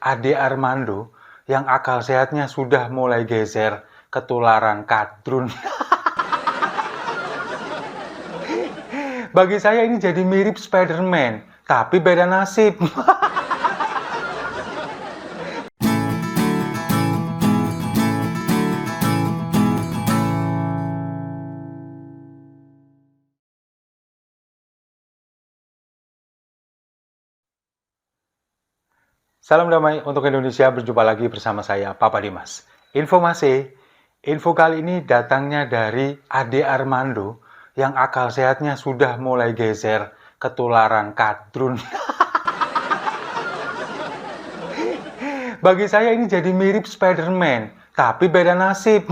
Ade Armando yang akal sehatnya sudah mulai geser ketularan kadrun. Bagi saya ini jadi mirip Spider-Man, tapi beda nasib. Salam damai untuk Indonesia, berjumpa lagi bersama saya, Papa Dimas. Info kali ini datangnya dari Ade Armando yang akal sehatnya sudah mulai geser ketularan kadrun. Bagi saya ini jadi mirip Spider-Man, tapi beda nasib.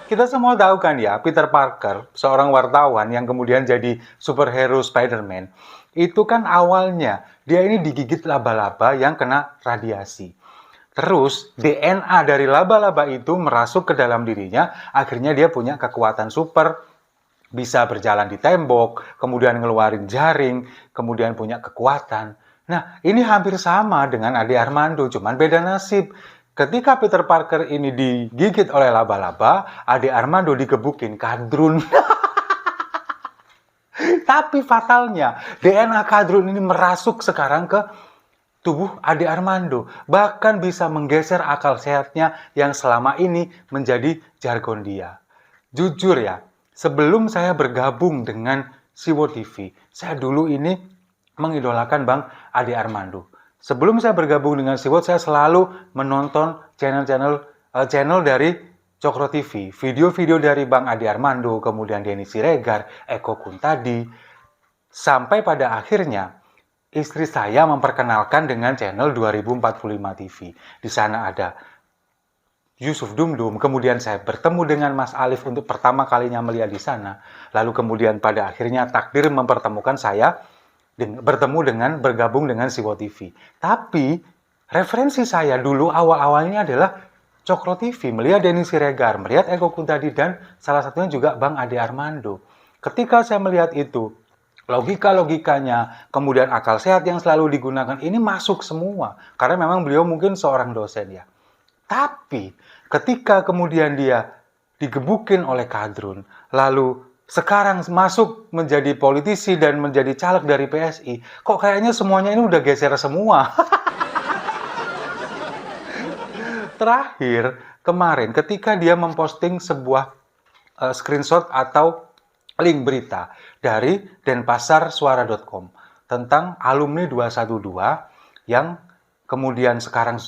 Kita semua tahu kan ya, Peter Parker, seorang wartawan yang kemudian jadi superhero Spider-Man, itu kan awalnya dia ini digigit laba-laba yang kena radiasi. Terus DNA dari laba-laba itu merasuk ke dalam dirinya, akhirnya dia punya kekuatan super, bisa berjalan di tembok, kemudian ngeluarin jaring, kemudian punya kekuatan. Nah, ini hampir sama dengan Ade Armando, cuman beda nasib. Ketika Peter Parker ini digigit oleh laba-laba, Ade Armando digebukin kadrun. Tapi fatalnya, DNA kadrun ini merasuk sekarang ke tubuh Ade Armando. Bahkan bisa menggeser akal sehatnya yang selama ini menjadi jargon dia. Jujur ya, sebelum saya bergabung dengan Siwo TV, saya dulu ini mengidolakan Bang Ade Armando. Sebelum saya bergabung dengan Siwo, saya selalu menonton channel dari Cokro TV, video-video dari Bang Ade Armando, kemudian Denny Siregar, Eko Kuntadi, sampai pada akhirnya istri saya memperkenalkan dengan channel 2045 TV. Di sana ada Yusuf Dumdum, kemudian saya bertemu dengan Mas Alif untuk pertama kalinya melihat di sana. Lalu kemudian pada akhirnya takdir mempertemukan saya bergabung dengan Siwo TV. Tapi referensi saya dulu awal-awalnya adalah Cokro TV, melihat Denny Siregar, melihat Eko Kuntadi, dan salah satunya juga Bang Ade Armando. Ketika saya melihat itu, logika-logikanya, kemudian akal sehat yang selalu digunakan, ini masuk semua. Karena memang beliau mungkin seorang dosen ya. Tapi ketika kemudian dia digebukin oleh kadrun, lalu sekarang masuk menjadi politisi dan menjadi caleg dari PSI, kok kayaknya semuanya ini udah geser semua. Terakhir, kemarin ketika dia memposting sebuah screenshot atau link berita dari denpasarsuara.com tentang alumni 212 yang kemudian sekarang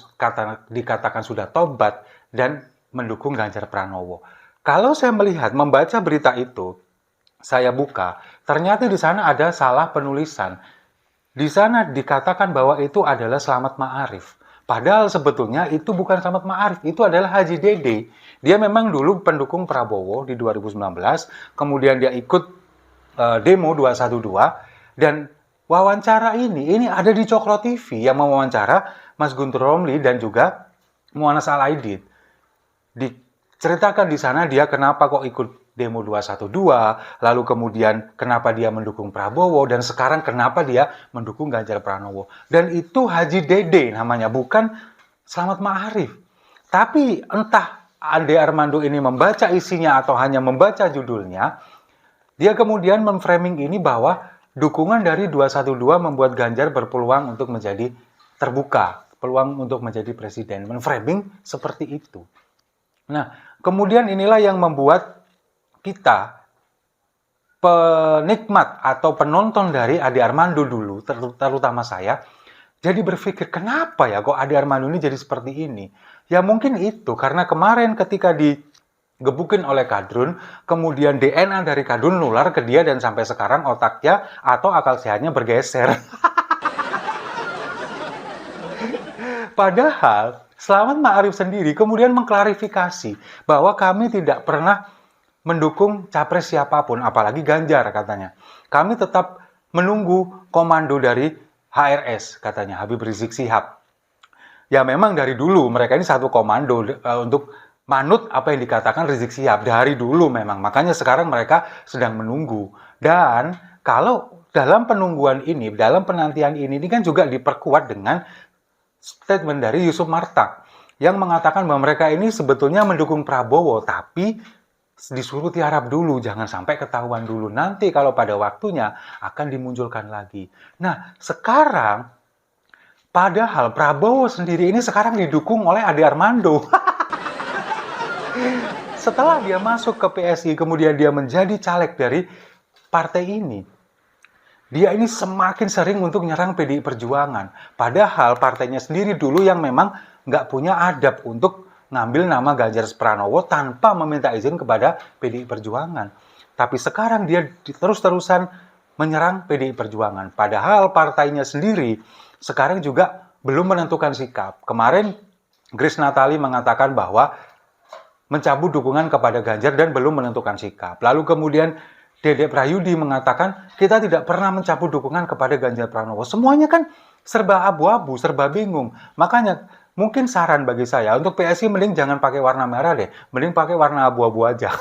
dikatakan sudah tobat dan mendukung Ganjar Pranowo. Kalau saya membaca berita itu, saya buka, ternyata di sana ada salah penulisan. Di sana dikatakan bahwa itu adalah Slamet Ma'arif. Padahal sebetulnya itu bukan Slamet Ma'arif, itu adalah Haji Dede. Dia memang dulu pendukung Prabowo di 2019, kemudian dia ikut demo 212, dan wawancara ini ada di Cokro TV yang mewawancara Mas Guntur Romli dan juga Mu'anas Al-Aidid. Diceritakan di sana dia kenapa kok ikut demo 212, lalu kemudian kenapa dia mendukung Prabowo, dan sekarang kenapa dia mendukung Ganjar Pranowo. Dan itu Haji Dede namanya, bukan Slamet Ma'arif. Tapi entah Ade Armando ini membaca isinya atau hanya membaca judulnya, dia kemudian memframing ini bahwa dukungan dari 212 membuat Ganjar berpeluang untuk menjadi terbuka, peluang untuk menjadi presiden. Memframing seperti itu. Nah, kemudian inilah yang membuat kita, penikmat atau penonton dari Ade Armando dulu, terutama saya, jadi berpikir, kenapa ya kok Ade Armando ini jadi seperti ini? Ya mungkin itu, karena kemarin ketika digebukin oleh kadrun, kemudian DNA dari kadrun nular ke dia dan sampai sekarang otaknya atau akal sehatnya bergeser. Padahal Slamet Ma'arif sendiri kemudian mengklarifikasi bahwa kami tidak pernah mendukung capres siapapun, apalagi Ganjar katanya. Kami tetap menunggu komando dari HRS, katanya, Habib Rizik Syihab. Ya memang dari dulu mereka ini satu komando untuk manut apa yang dikatakan Rizik Syihab dari dulu memang. Makanya sekarang mereka sedang menunggu. Dan kalau dalam penungguan ini, dalam penantian ini kan juga diperkuat dengan statement dari Yusuf Martak yang mengatakan bahwa mereka ini sebetulnya mendukung Prabowo, tapi disuruh tiarap dulu, jangan sampai ketahuan dulu. Nanti kalau pada waktunya akan dimunculkan lagi. Nah, sekarang padahal Prabowo sendiri ini sekarang didukung oleh Ade Armando. Setelah dia masuk ke PSI, kemudian dia menjadi caleg dari partai ini, dia ini semakin sering untuk nyerang PDI Perjuangan. Padahal partainya sendiri dulu yang memang nggak punya adab untuk ngambil nama Ganjar Pranowo tanpa meminta izin kepada PDI Perjuangan. Tapi sekarang dia terus-terusan menyerang PDI Perjuangan. Padahal partainya sendiri sekarang juga belum menentukan sikap. Kemarin Grace Natali mengatakan bahwa mencabut dukungan kepada Ganjar dan belum menentukan sikap. Lalu kemudian Dedek Prayudi mengatakan kita tidak pernah mencabut dukungan kepada Ganjar Pranowo. Semuanya kan serba abu-abu, serba bingung. Makanya mungkin saran bagi saya untuk PSI mending jangan pakai warna merah deh, mending pakai warna abu-abu aja.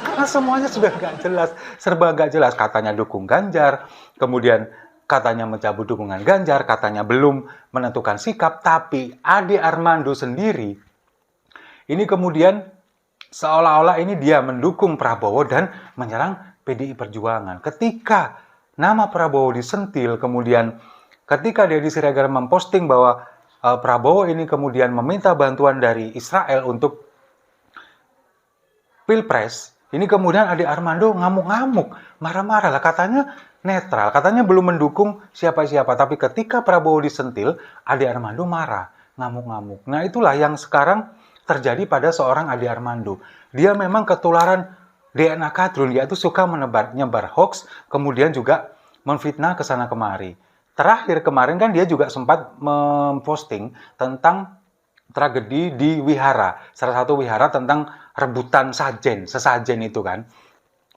Karena semuanya sudah nggak jelas, serba nggak jelas. Katanya dukung Ganjar, kemudian katanya mencabut dukungan Ganjar, katanya belum menentukan sikap. Tapi Ade Armando sendiri ini kemudian seolah-olah ini dia mendukung Prabowo dan menyerang PDI Perjuangan. Ketika nama Prabowo disentil, kemudian ketika Deddy Siregar memposting bahwa Prabowo ini kemudian meminta bantuan dari Israel untuk Pilpres, ini kemudian Ade Armando ngamuk-ngamuk, marah-marah lah, katanya netral, katanya belum mendukung siapa-siapa. Tapi ketika Prabowo disentil, Ade Armando marah, ngamuk-ngamuk. Nah itulah yang sekarang terjadi pada seorang Ade Armando. Dia memang ketularan DNA kadrun, yaitu suka menyebar hoax, kemudian juga memfitnah ke sana kemari. Terakhir kemarin kan dia juga sempat memposting tentang tragedi di wihara, salah satu wihara tentang rebutan sesajen itu kan.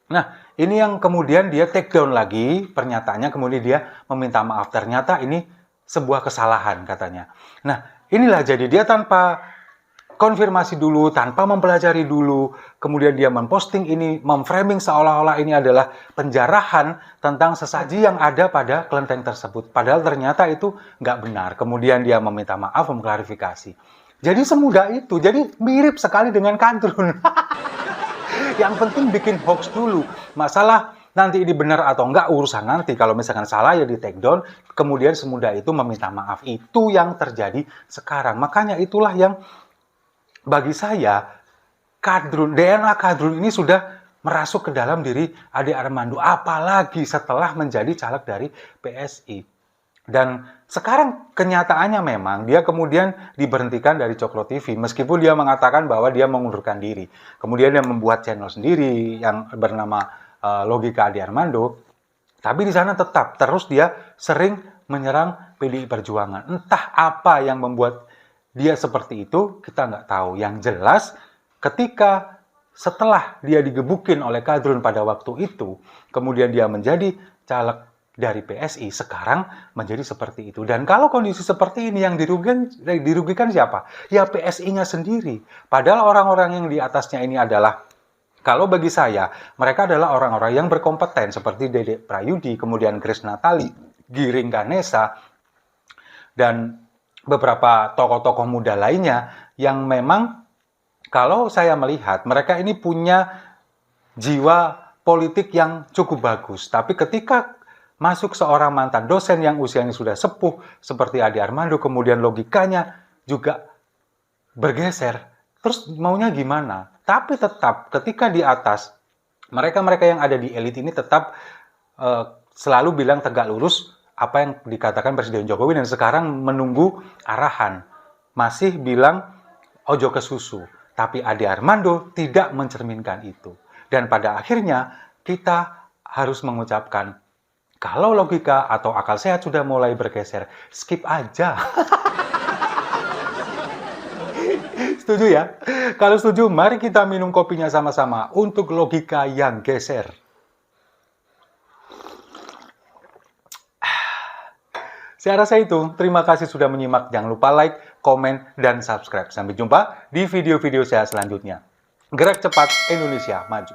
Nah, ini yang kemudian dia take down lagi pernyataannya, kemudian dia meminta maaf. Ternyata ini sebuah kesalahan katanya. Nah, inilah jadi dia tanpa konfirmasi dulu, tanpa mempelajari dulu, kemudian dia memposting ini, memframing seolah-olah ini adalah penjarahan tentang sesaji yang ada pada kelenteng tersebut. Padahal ternyata itu nggak benar. Kemudian dia meminta maaf, mengklarifikasi. Jadi semudah itu, jadi mirip sekali dengan kadrun. Yang penting bikin hoax dulu. Masalah nanti ini benar atau enggak urusan nanti. Kalau misalkan salah ya di take down, kemudian semudah itu meminta maaf. Itu yang terjadi sekarang. Makanya itulah yang bagi saya, DNA kadrun ini sudah merasuk ke dalam diri Ade Armando, apalagi setelah menjadi caleg dari PSI. Dan sekarang kenyataannya memang dia kemudian diberhentikan dari Cokro TV, meskipun dia mengatakan bahwa dia mengundurkan diri. Kemudian dia membuat channel sendiri yang bernama Logika Ade Armando, tapi di sana tetap terus dia sering menyerang PDI Perjuangan. Entah apa yang membuat dia seperti itu, kita nggak tahu. Yang jelas, ketika setelah dia digebukin oleh kadrun pada waktu itu, kemudian dia menjadi caleg dari PSI, sekarang menjadi seperti itu. Dan kalau kondisi seperti ini, yang dirugikan siapa? Ya PSI-nya sendiri. Padahal orang-orang yang di atasnya ini adalah, kalau bagi saya, mereka adalah orang-orang yang berkompeten, seperti Dedek Prayudi, kemudian Grace Natali, Giring Ganesa, dan beberapa tokoh-tokoh muda lainnya yang memang kalau saya melihat mereka ini punya jiwa politik yang cukup bagus. Tapi ketika masuk seorang mantan dosen yang usianya sudah sepuh seperti Ade Armando, kemudian logikanya juga bergeser. Terus maunya gimana? Tapi tetap ketika di atas, mereka-mereka yang ada di elit ini tetap selalu bilang tegak lurus apa yang dikatakan Presiden Jokowi, dan sekarang menunggu arahan. Masih bilang ojo ke susu. Tapi Ade Armando tidak mencerminkan itu. Dan pada akhirnya kita harus mengucapkan, kalau logika atau akal sehat sudah mulai bergeser, skip aja. Setuju ya? Kalau setuju, mari kita minum kopinya sama-sama untuk logika yang geser. Saya rasa itu. Terima kasih sudah menyimak. Jangan lupa like, komen, dan subscribe. Sampai jumpa di video-video saya selanjutnya. Gerak cepat, Indonesia maju.